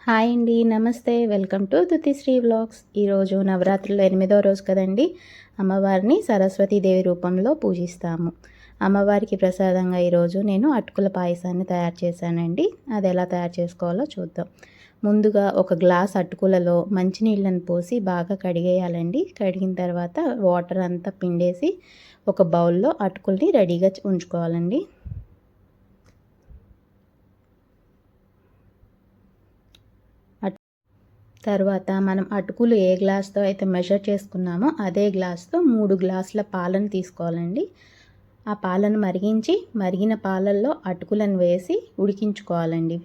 Hi అండి, నమస్తే. Welcome to Dutishri vlogs. ఈరోజు నవరాత్రులు 8వ రోజు కదండి. అమ్మవారిని సరస్వతీదేవి రూపంలో పూజిస్తాము. అమ్మవారికి ప్రసాదంగా ఈరోజు నేను అటుకుల పాయసాన్ని తయారు చేశానండి. అది ఎలా తయారు చేసుకోవాలో చూద్దాం. ముందుగా ఒక గ్లాస్ అటుకులలో మంచినీళ్ళని పోసి బాగా కడిగేయాలండి. కడిగిన తర్వాత వాటర్ అంతా పిండేసి ఒక బౌల్లో అటుకుల్ని రెడీగా ఉంచుకోవాలండి. తర్వాత మనం అటుకులు ఏ గ్లాస్తో అయితే మెజర్ చేసుకున్నామో అదే గ్లాస్తో 3 గ్లాసుల పాలను తీసుకోవాలండి. ఆ పాలను మరిగిన పాలల్లో అటుకులను వేసి ఉడికించుకోవాలండి.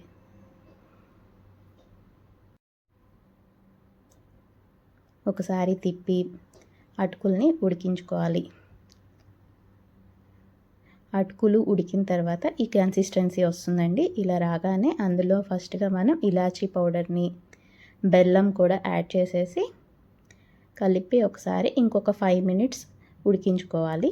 ఒకసారి తిప్పి అటుకుల్ని ఉడికించుకోవాలి. అటుకులు ఉడికిన తర్వాత ఈ కన్సిస్టెన్సీ వస్తుందండి. ఇలా రాగానే అందులో ఫస్ట్గా మనం ఇలాచీ పౌడర్ని, బెల్లం కూడా యాడ్ చేసేసి కలిపి ఒకసారి ఇంకొక 5 మినిట్స్ ఉడికించుకోవాలి.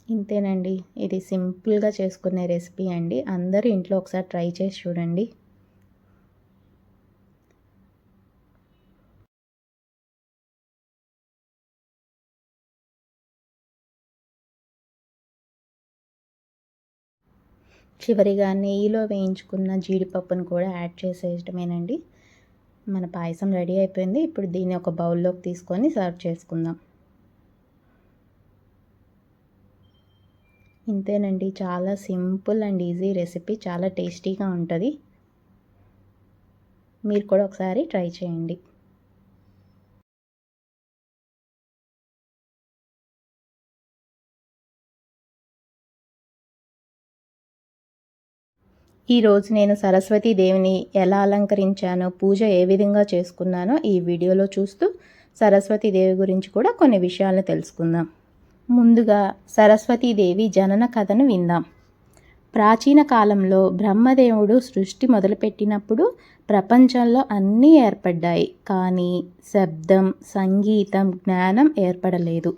ఇంతేనండి, ఇది సింపుల్గా చేసుకునే రెసిపీ అండి. అందరూ ఇంట్లో ఒకసారి ట్రై చేసి చూడండి. చివరిగా నెయ్యిలో వేయించుకున్న జీడిపప్పును కూడా యాడ్ చేసేయటమేనండి. మన పాయసం రెడీ అయిపోయింది. ఇప్పుడు దీన్ని ఒక బౌల్లోకి తీసుకొని సర్వ్ చేసుకుందాం. ఇంతేనండి, చాలా సింపుల్ అండ్ ఈజీ రెసిపీ, చాలా టేస్టీగా ఉంటుంది. మీరు కూడా ఒకసారి ట్రై చేయండి. ఈరోజు నేను సరస్వతీదేవిని ఎలా అలంకరించానో, పూజ ఏ విధంగా చేసుకున్నానో ఈ వీడియోలో చూస్తూ సరస్వతీదేవి గురించి కూడా కొన్ని విషయాలను తెలుసుకుందాం. ముందుగా సరస్వతీదేవి జనన కథను విందాం. ప్రాచీన కాలంలో బ్రహ్మదేవుడు సృష్టి మొదలుపెట్టినప్పుడు ప్రపంచంలో అన్నీ ఏర్పడ్డాయి, కానీ శబ్దం, సంగీతం, జ్ఞానం ఏర్పడలేదు.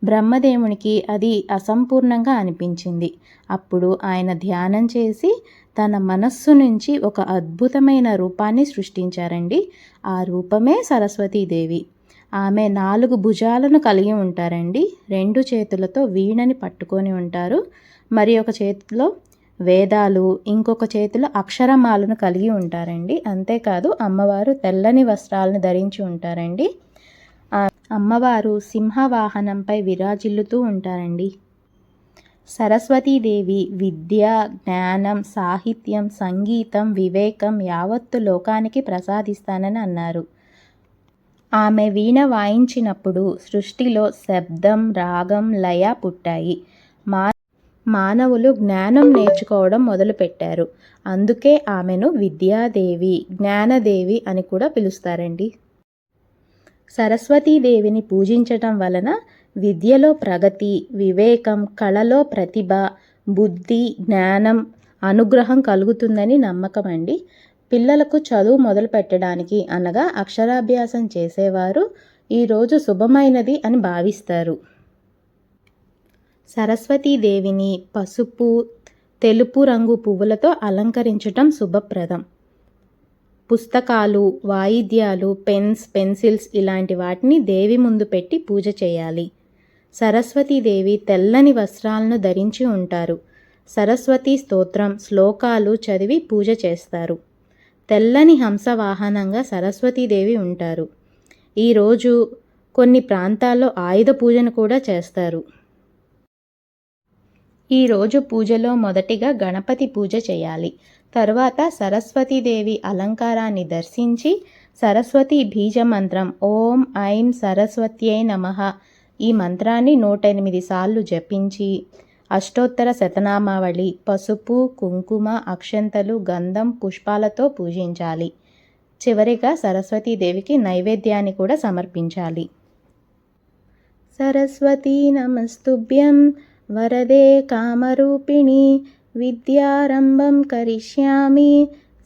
బ్రహ్మదేవునికి అది అసంపూర్ణంగా అనిపించింది. అప్పుడు ఆయన ధ్యానం చేసి తన మనస్సు నుంచి ఒక అద్భుతమైన రూపాన్ని సృష్టించారండి. ఆ రూపమే సరస్వతీదేవి. ఆమె 4 భుజాలను కలిగి ఉంటారండి. 2 చేతులతో వీణని పట్టుకొని ఉంటారు. మరి ఒక చేతిలో వేదాలు, ఇంకొక చేతిలో అక్షరమాలను కలిగి ఉంటారండి. అంతేకాదు అమ్మవారు తెల్లని వస్త్రాలను ధరించి ఉంటారండి. అమ్మవారు సింహవాహనంపై విరాజిల్లుతూ ఉంటారండి. సరస్వతీదేవి విద్య, జ్ఞానం, సాహిత్యం, సంగీతం, వివేకం యావత్తు లోకానికి ప్రసాదిస్తానని అన్నారు. ఆమె వీణ వాయించినప్పుడు సృష్టిలో శబ్దం, రాగం, లయ పుట్టాయి. మానవులు జ్ఞానం నేర్చుకోవడం మొదలుపెట్టారు. అందుకే ఆమెను విద్యాదేవి, జ్ఞానదేవి అని కూడా పిలుస్తారండి. సరస్వతీదేవిని పూజించటం వలన విద్యలో ప్రగతి, వివేకం, కళలో ప్రతిభ, బుద్ధి, జ్ఞానం, అనుగ్రహం కలుగుతుందని నమ్మకం అండి. పిల్లలకు చదువు మొదలు పెట్టడానికి అనగా అక్షరాభ్యాసం చేసేవారు ఈరోజు శుభమైనది అని భావిస్తారు. సరస్వతీదేవిని పసుపు, తెలుపు రంగు పువ్వులతో అలంకరించటం శుభప్రదం. పుస్తకాలు, వాయిద్యాలు, పెన్స్, పెన్సిల్స్ ఇలాంటి వాటిని దేవి ముందు పెట్టి పూజ చేయాలి. సరస్వతీదేవి తెల్లని వస్త్రాలను ధరించి ఉంటారు. సరస్వతీ స్తోత్రం, శ్లోకాలు చదివి పూజ చేస్తారు. తెల్లని హంస వాహనంగా సరస్వతీదేవి ఉంటారు. ఈరోజు కొన్ని ప్రాంతాల్లో ఆయుధ పూజను కూడా చేస్తారు. ఈరోజు పూజలో మొదటిగా గణపతి పూజ చేయాలి. తరువాత సరస్వతీదేవి అలంకారాన్ని దర్శించి సరస్వతీ బీజ మంత్రం ఓం ఐం సరస్వత్యై నమః ఈ మంత్రాన్ని 108 సార్లు జపించి అష్టోత్తర శతనామావళి, పసుపు, కుంకుమ, అక్షంతలు, గంధం, పుష్పాలతో పూజించాలి. చివరిగా సరస్వతీదేవికి నైవేద్యాన్ని కూడా సమర్పించాలి. సరస్వతీ నమస్తుభ్యం వరదే కామరూపిణి విద్యారంభం కరిష్యామి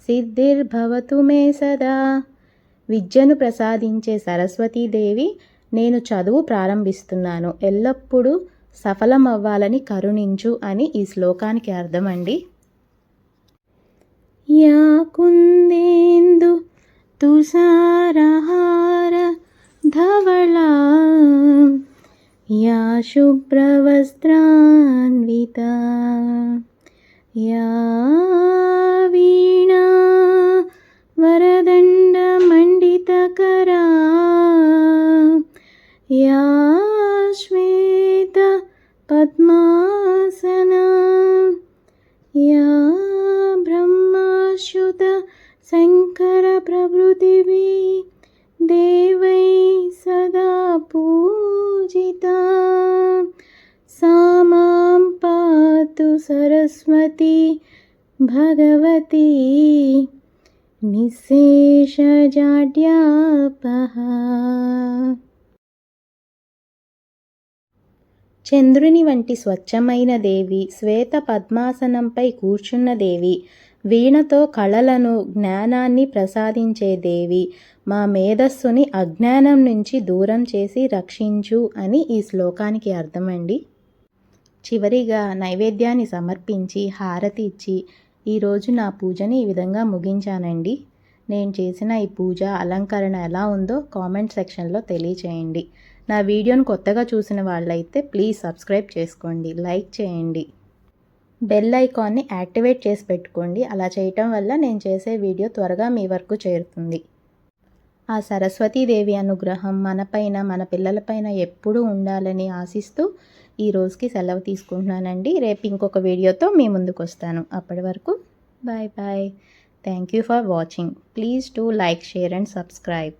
సిద్ధిర్భవతు మే సదా. విద్యను ప్రసాదించే సరస్వతీదేవి నేను చదువు ప్రారంభిస్తున్నాను, ఎల్లప్పుడూ సఫలమవ్వాలని కరుణించు అని ఈ శ్లోకానికి అర్థం అండి. యా కుందేందు తుషారహార ధవళా యా శుభ్రవస్త్రాన్వితా యా వీణా వరదండమండితకరా యా శ్వేత పద్మాసనా యా బ్రహ్మాచ్యుత శంకర ప్రభృతిభి దేవై సదా పూజితా సా మాం పాతు సరస్వతి భగవతి నిశ్శేషజాడ్యాపహ. చంద్రుని వంటి స్వచ్ఛమైన దేవి, శ్వేత పద్మాసనంపై కూర్చున్న దేవి, వీణతో కళలను జ్ఞానాన్ని ప్రసాదించే దేవి, మా మేధస్సుని అజ్ఞానం నుంచి దూరం చేసి రక్షించు అని ఈ శ్లోకానికి అర్థమండి. చివరిగా నైవేద్యాన్ని సమర్పించి హారతి ఇచ్చి ఈరోజు నా పూజని ఈ విధంగా ముగించానండి. నేను చేసిన ఈ పూజ అలంకరణ ఎలా ఉందో కామెంట్ సెక్షన్లో తెలియచేయండి. నా వీడియోను కొత్తగా చూసిన వాళ్ళైతే ప్లీజ్ సబ్స్క్రైబ్ చేసుకోండి, లైక్ చేయండి, బెల్ ఐకాన్ని యాక్టివేట్ చేసి పెట్టుకోండి. అలా చేయటం వల్ల నేను చేసే వీడియో త్వరగా మీ వరకు చేరుతుంది. ఆ సరస్వతీదేవి అనుగ్రహం మనపైన, మన పిల్లలపైన ఎప్పుడూ ఉండాలని ఆశిస్తూ ఈ రోజుకి సెలవు తీసుకుంటున్నానండి. రేపు ఇంకొక వీడియోతో మీ ముందుకు వస్తాను. అప్పటి వరకు bye bye. Thank you for watching. Please do like, share and subscribe.